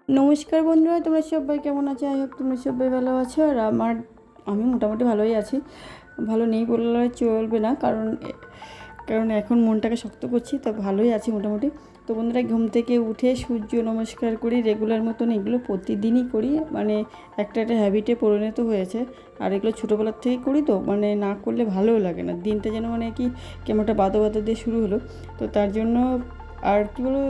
নমস্কার বন্ধুরা, তোমরা সবাই কেমন আছো? আই হোপ তোমরা সবাই ভালো আছো। আর আমি মোটামুটি ভালোই আছি। ভালো নেই বললে চলবে না, কারণ কারণ এখন মনটাকে শক্ত করছি, তো ভালোই আছি মোটামুটি। তো বন্ধুরা, ঘুম থেকে উঠে সূর্য নমস্কার করি রেগুলার মতন, এগুলো প্রতিদিনই করি, মানে একটা একটা হ্যাবিটে পরিণত হয়েছে। আর এগুলো ছোটোবেলার থেকে করি, তো মানে না করলে ভালোও লাগে না, দিনটা যেন মানে কি কেমন একটা বাদো বাদো দিয়ে শুরু হলো। তো তার জন্য আর কি বলো,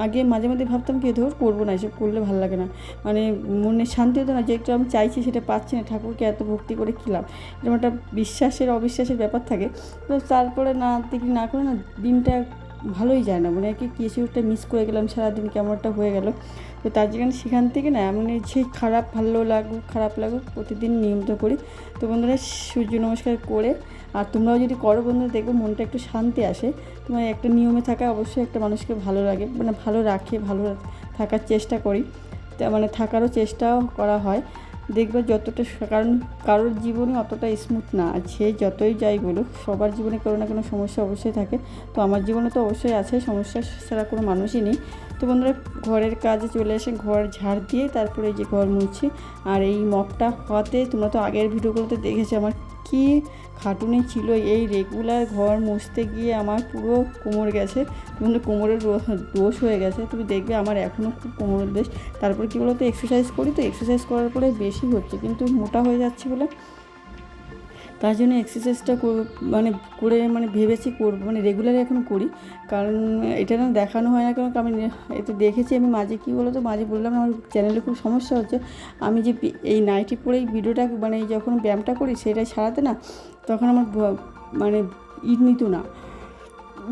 আগে মাঝে মাঝে ভাবতাম কি ধর করবো না, এসব করলে ভালো লাগে না, মানে মনে শান্তি হতো না, যে একটু আমি চাইছি সেটা পাচ্ছি না, ঠাকুরকে এত ভক্তি করে কী লাভ, এরকম একটা বিশ্বাসের অবিশ্বাসের ব্যাপার থাকে। তো তারপরে না দেখি না করে না দিনটা ভালোই যায় না, মানে কিছু একটা মিস করে গেলাম, সারাদিন কেমন একটা হয়ে গেল। তো তার জন্য সেখান থেকে না মানে সেই খারাপ ভালো লাগুক খারাপ লাগুক প্রতিদিন নিয়মিত করি। তো বন্ধুরা, সূর্য নমস্কার করে, আর তোমরাও যদি করো বন্ধুরা, দেখবে মনটা একটু শান্তি আসে। তোমার একটা নিয়মে থাকা অবশ্যই একটা মানুষকে ভালো লাগে, মানে ভালো রাখে, ভালো থাকার চেষ্টা করি, মানে থাকারও চেষ্টাও করা হয়। দেখবে যতটা, কারণ কারোর জীবনে অতটা স্মুথ না, সে যতই যাই বলুক, সবার জীবনে কোনো না কোনো সমস্যা অবশ্যই থাকে। তো আমার জীবনে তো অবশ্যই আছে, সমস্যা ছাড়া কোনো মানুষই নেই। তো বন্ধুরা, ঘরের কাজে চলে এসে ঘর ঝাড় দিয়ে তারপরে এই যে ঘর মুছি। আর এই মপটা হওয়াতে, তোমরা তো আগের ভিডিওগুলোতে দেখেছো আমার কি খাটুনি ছিল, এই রেগুলার ঘর মুছতে গিয়ে আমার পুরো কোমর গেছে, কিন্তু কোমরের দোষ হয়ে গেছে। তুমি দেখবে আমার এখনও খুব কোমরের দোষ। তারপর কী বলো তো, এক্সারসাইজ করি, তো এক্সারসাইজ করার পরে বেশি হচ্ছে, কিন্তু মোটা হয়ে যাচ্ছে বলে তার জন্য এক্সারসাইজটা মানে করে মানে ভেবেছি করবো, মানে রেগুলারই এখন করি। কারণ এটা না দেখানো হয় না, কারণ আমি এতে দেখেছি, আমি মাঝে কী বলো তো, মাঝে বললাম আমার চ্যানেলে খুব সমস্যা হচ্ছে। আমি যে এই নাইটি পরেই ভিডিওটা মানে যখন ব্যায়ামটা করি সেটাই ছাড়াতে না, তখন আমার মানে নিত না,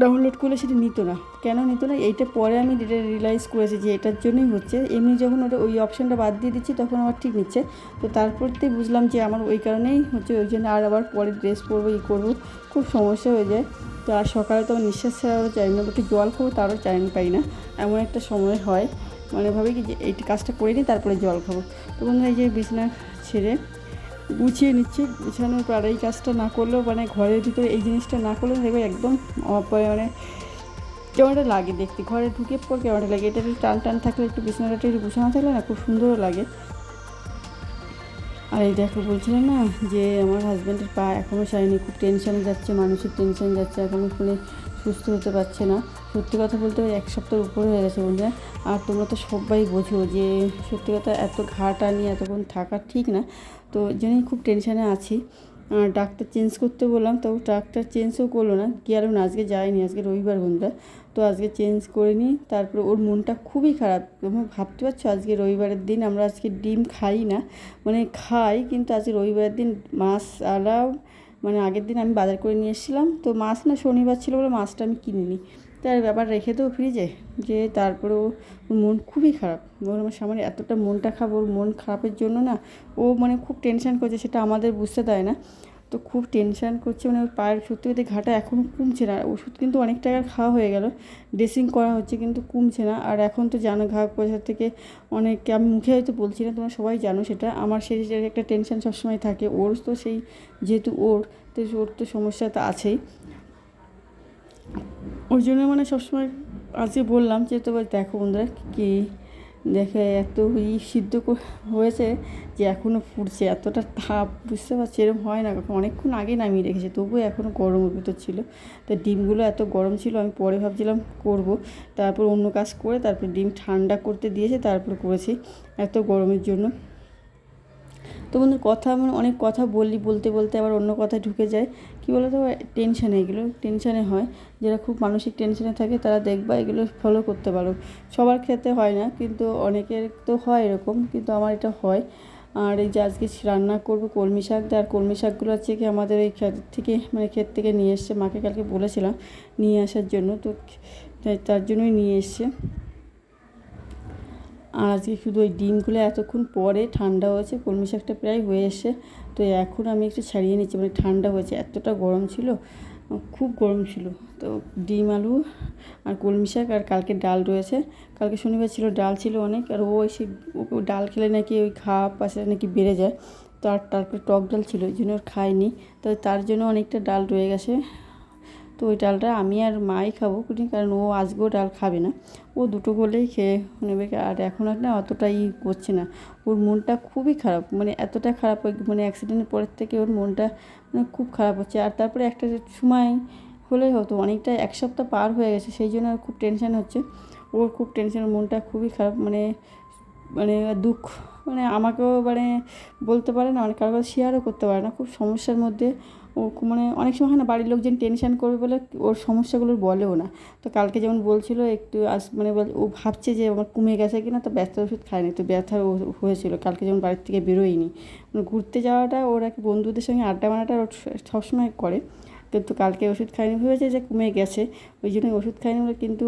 ডাউনলোড করলে সেটা নিত না। কেন নিত না, এইটা পরে আমি রিয়েলাইজ করেছি যে এটার জন্যই হচ্ছে। এমনি যখন ওটা ওই অপশানটা বাদ দিয়ে দিচ্ছি তখন আমার ঠিক নিচ্ছে। তো তারপরতে বুঝলাম যে আমার ওই কারণেই হচ্ছে, ওই জন্য আর আবার পরে ড্রেস পরবো করবো, খুব সমস্যা হয়ে যায়। তো আর সকালে তো আমার নিঃশ্বাস ছাড়াও চাই না, একটু জল খাবো তারও চাইন পাই না, এমন একটা সময় হয়। মানে ভাবি কি যে এই কাজটা করে নিই তারপরে জল খাবো। তো বন্ধুরা, এই যে বিছানা ছেড়ে গুছিয়ে নিচ্ছি, গুছানোর পর এই কাজটা না করলেও, মানে ঘরের ভিতরে এই জিনিসটা না করলেও দেখবে একদম মানে কেমন একটা লাগে দেখতে, ঘরে ঢুকে পর কেমন একটা লাগে। এটা একটু টান টান থাকলে, একটু বিছানাটা একটু গুছানো থাকলে না খুব সুন্দরও লাগে। আর এই দেখো, বলছিলাম না যে আমার হাজব্যান্ডের পা এখনও সারেনি, খুব টেনশানে যাচ্ছে, মানসিক টেনশান যাচ্ছে, এখনও শুনে সুস্থ হতে পারছে না। সত্যি কথা বলতে এক সপ্তাহের উপরে হয়ে গেছে বন্ধুরা। আর তোমরা তো সবাই বোঝো যে সত্যি কথা এত ঘাটা নিয়ে এতক্ষণ থাকা ঠিক না, তো জন্যই খুব টেনশানে আছি। ডাক্তার চেঞ্জ করতে বললাম, তো ডাক্তার চেঞ্জও করলো না, গেলো না, আজকে যায়নি, আজকে রবিবার বন্ধুরা। তো আজকে চেঞ্জ করে নিই, তারপরে ওর মনটা খুবই খারাপ। তোমরা ভাবতে পারছো, আজকে রবিবারের দিন, আমরা আজকে ডিম খাই না, মানে খাই কিন্তু আজকে রবিবারের দিন মাছ আলাও, মানে আগের দিন আমি বাজার করে নিয়ে এসেছিলাম, তো মাছ না শনিবার ছিল বলে মাছটা আমি কিনিনি, তার ব্যাপার রেখে দেবো ফ্রিজে, যে তারপরে ওর মন খুবই খারাপ। ওর আমার সামনে এতটা মনটা খারাপ, ওর মন খারাপের জন্য না ও মানে খুব টেনশান করছে, সেটা আমাদের বুঝতে দেয় না। তো খুব টেনশান করছে, মানে ওর পায়ের সত্যি কথা ঘাটা এখনও কমছে না, ওষুধ কিন্তু অনেক টাকার খাওয়া হয়ে গেল, ড্রেসিং করা হচ্ছে কিন্তু কমছে না। আর এখন তো জানো ঘা পয়সা থেকে অনেকে, আমি মুখে হয়তো বলছি না, তোমরা সবাই জানো সেটা, আমার সেই একটা টেনশান সবসময় থাকে। ওর তো সেই যেহেতু ওর তো সমস্যা তো আছেই, ওই জন্য মানে সবসময় আজকে বললাম যে তো দেখো বন্ধুরা কি দেখে এত সিদ্ধ হয়েছে যে এখনও ফুটছে, এতটা তাপ, বুঝতে পারছি এরকম হয় না, অনেকক্ষণ আগে নামিয়ে রেখেছে, তবুও এখনও গরমের ভিতর ছিল। তো ডিমগুলো এত গরম ছিল, আমি পরে ভাবছিলাম করব, তারপর অন্য কাজ করে তারপর ডিম ঠান্ডা করতে দিয়েছে, তারপরে করেছি, এত গরমের জন্য। তো বন্ধুর কথা মানে অনেক কথা বলতে বলতে আবার অন্য কথায় ঢুকে যায়, কী বলো তো, টেনশানে, এগুলো টেনশানে হয়। যারা খুব মানসিক টেনশানে থাকে তারা দেখবা এগুলো ফলো করতে পারো। সবার ক্ষেত্রে হয় না, কিন্তু অনেকের তো হয় এরকম, কিন্তু আমার এটা হয়। আর এই যে আজকে রান্না করবো কলমি শাক, আর কলমি শাকগুলো হচ্ছে কি আমাদের এই ক্ষেত থেকে, মানে ক্ষেত থেকে নিয়ে এসছে, মাকে কালকে বলেছিলাম নিয়ে আসার জন্য, তো তার জন্যই নিয়ে এসছে। আর আজকে শুধু ওই ডিমগুলো এতক্ষণ পরে ঠান্ডা হয়েছে, কলমি শাকটা প্রায় হয়ে এসে, তো এখন আমি একটু ছাড়িয়ে নিচ্ছি, মানে ঠান্ডা হয়েছে, এতটা গরম ছিল, খুব গরম ছিল। তো ডিম আলু আর কলমি শাক, আর কালকে ডাল রয়েছে, কালকে শনিবার ছিল, ডাল ছিল অনেক, আর ও এসে ডাল খেলে নাকি ওই ঘা পাশে নাকি বেড়ে যায়, তো আর তারপরে টক ডাল ছিল ওই জন্য ওর খায়নি, তো তার জন্য অনেকটা ডাল রয়ে গেছে, তো ওই ডালটা আমি আর মাই খাবো, কারণ ও আজকেও ডাল খাবে না, ও দুটো গোলেই খেয়ে নেবে। আর এখন আর না অতটা করছে না, ওর মনটা খুবই খারাপ, মানে এতটা খারাপ, মানে অ্যাক্সিডেন্টের পরের থেকে ওর মনটা মানে খুব খারাপ হচ্ছে। আর তারপরে একটা সময় হলেই হতো, অনেকটা 1 সপ্তাহ পার হয়ে গেছে, সেই জন্য আর খুব টেনশান হচ্ছে, ওর খুব টেনশন, মনটা খুবই খারাপ, মানে মানে দুঃখ, মানে আমাকেও মানে বলতে পারে না, অনেক কারোর কাছে শেয়ারও করতে পারে না, খুব সমস্যার মধ্যে ও মানে অনেক সময় হয় না বাড়ির লোকজন টেনশন করবে বলে ওর সমস্যাগুলো বলেও না। তো কালকে যেমন বলছিল একটু মানে ও ভাবছে যে আমার কমে গেছে কিনা, তো ব্যথার ওষুধ খায়নি, তো ব্যথা হয়েছিল কালকে যেমন বাড়ির থেকে বেরোয়নি, মানে ঘুরতে যাওয়াটা ওর এক বন্ধুদের সঙ্গে আড্ডা মারাটা ওর সবসময় করে, কিন্তু কালকে ওষুধ খায়নি, ভেবেছে যে কমে গেছে ওই জন্য ওষুধ খায়নি বলে, কিন্তু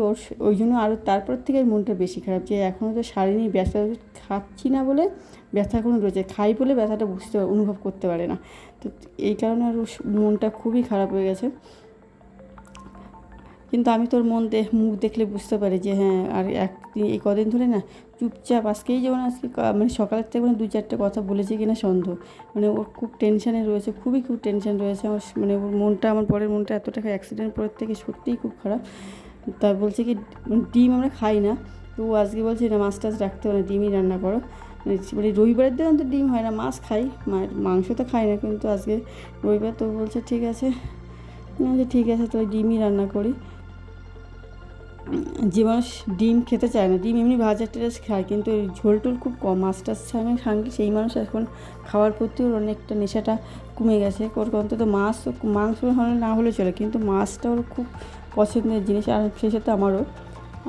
ওই জন্য আরও তারপর থেকে মনটা বেশি খারাপ, যে এখনও তো সারেনি, ব্যথার ওষুধ খাচ্ছি না বলে ব্যথা এখনও রয়েছে, খাই বলে ব্যথাটা অনুভব করতে পারে না। তো এই কারণে আর মনটা খুবই খারাপ হয়ে গেছে। কিন্তু আমি তোর মুখ দেখলে বুঝতে পারি যে হ্যাঁ, আর এই কদিন ধরে না চুপচাপ, আজকেই যেমন মানে সকালের থেকে মানে 2-4টে কথা বলেছে কিনা সন্দেহ, মানে ওর খুব টেনশানে রয়েছে, খুব টেনশান রয়েছে আমার, মানে ওর মনটা, আমার বরের মনটা এতটা অ্যাক্সিডেন্ট পরের থেকে সত্যিই খুব খারাপ। তা বলছে কি ডিম আমরা খাই না, তো ও আজকে বলছে না মাছ টাছ রাখতে হবে না, ডিমই রান্না করো, মানে রবিবারের দিন তো ডিম হয় না, মাছ খাই, মাংস তো খাই না, কিন্তু আজকে রবিবার, তো বলছে ঠিক আছে, যে ঠিক আছে তো ডিমই রান্না করি। যে মানুষ ডিম খেতে চায় না, ডিম এমনি ভাজা টেরাজ খায়, কিন্তু ওই ঝোল টোল খুব কম, মাছ টাছ খাঙ্গে, সেই মানুষ এখন খাওয়ার প্রতি ওর অনেকটা নেশাটা কমে গেছে, ওর অন্তত মাংস না হলে চলে, কিন্তু মাছটা ওর খুব পছন্দের জিনিস, আর সেই সাথে আমারও।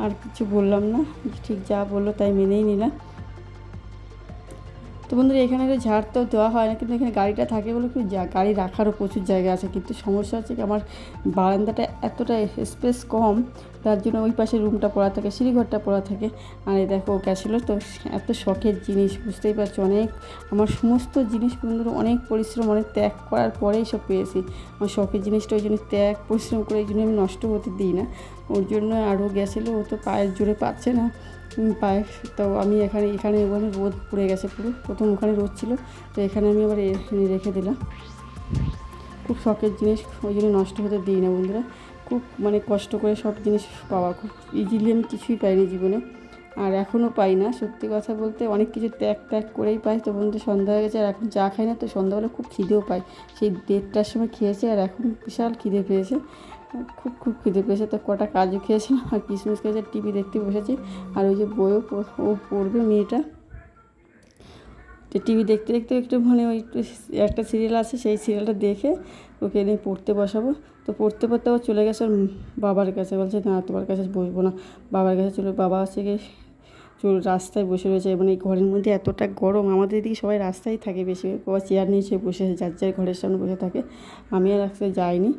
আর কিছু বললাম না, ঠিক যা বললো তাই মেনেই নিলাম। তো বন্ধুরা এখানে ঝাড় তো দেওয়া হয় না, কিন্তু এখানে গাড়িটা থাকে বলে কি গাড়ি রাখারও প্রচুর জায়গা আছে, কিন্তু সমস্যা হচ্ছে কি আমার বারান্দাটা এতটা স্পেস কম, তার জন্য ওই পাশে রুমটা পড়া থাকে, সিঁড়িঘরটা পড়া থাকে। আর এই দেখো গেছিলো তো, এত শখের জিনিস, বুঝতেই পারছো, অনেক আমার সমস্ত জিনিস বন্ধুরা অনেক পরিশ্রম, অনেক ত্যাগ করার পরেই সব পেয়েছি, আমার শখের জিনিসটা ওই জন্য ত্যাগ পরিশ্রম করে, এই জন্য আমি নষ্ট হতে দিই না, ওর জন্য আরও গেছিলো, ও তো পায়ের জোরে পাচ্ছে না পায়ে, তো আমি এখানে ওখানে রোদ পড়ে গেছে পুরো, প্রথম ওখানে রোদ ছিল, তো এখানে আমি আবার রেখে দিলাম, খুব শখের জিনিস, ওই জন্য নষ্ট হতে দিই না বন্ধুরা, খুব মানে কষ্ট করে সব জিনিস পাওয়া, খুব ইজিলি আমি কিছুই পাইনি জীবনে, আর এখনও পাই না, সত্যি কথা বলতে অনেক কিছু ত্যাগ করেই পাই। তো বন্ধু সন্ধ্যা হয়ে গেছে, আর এখন চা খাই না, তো সন্ধ্যাবেলা খুব খিদেও পাই, সেই 1:30টার সময় খেয়েছে, আর এখন বিশাল খিদে পেয়েছে, খুব খিদে পেয়েছে, তো কটা কাজু খেয়েছিলাম আর কিশমিশ খেয়েছে, টিভি দেখতে বসেছি, আর ওই যে বইও ও পড়বে মেয়েটা, তো টিভি দেখতে দেখতে একটু মানে ওই একটা সিরিয়াল আছে, সেই সিরিয়ালটা দেখে ওকে নিয়ে পড়তে বসাবো। তো পড়তে ও চলে গেছে ওর বাবার কাছে, বলছে না তোমার কাছে বসবো না, বাবার কাছে চলে, বাবা হচ্ছে গিয়ে রাস্তায় বসে রয়েছে, মানে এই ঘরের মধ্যে এতটা গরম, আমাদের এদিকে সবাই রাস্তায় থাকে বেশি, বাবা চেয়ার নিয়ে বসে যার ঘরের সামনে বসে থাকে, আমি আর রাস্তায় যাইনি।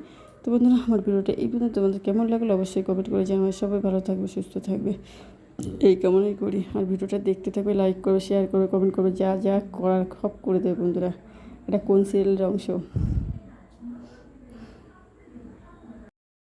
তো বন্ধুরা আমার ভিডিওটা এই পর্যন্ত, তোমাদের কেমন লাগলো অবশ্যই কমেন্ট করে জানাবে, সবাই ভালো থাকবে, সুস্থ থাকবে, এই কেমনই করি। আর ভিডিওটা দেখতে থাকবে, লাইক করবে, শেয়ার করবে, কমেন্ট করবে, যা যা করার সব করে দেবে বন্ধুরা। এটা কোন সিরিয়ালের অংশ।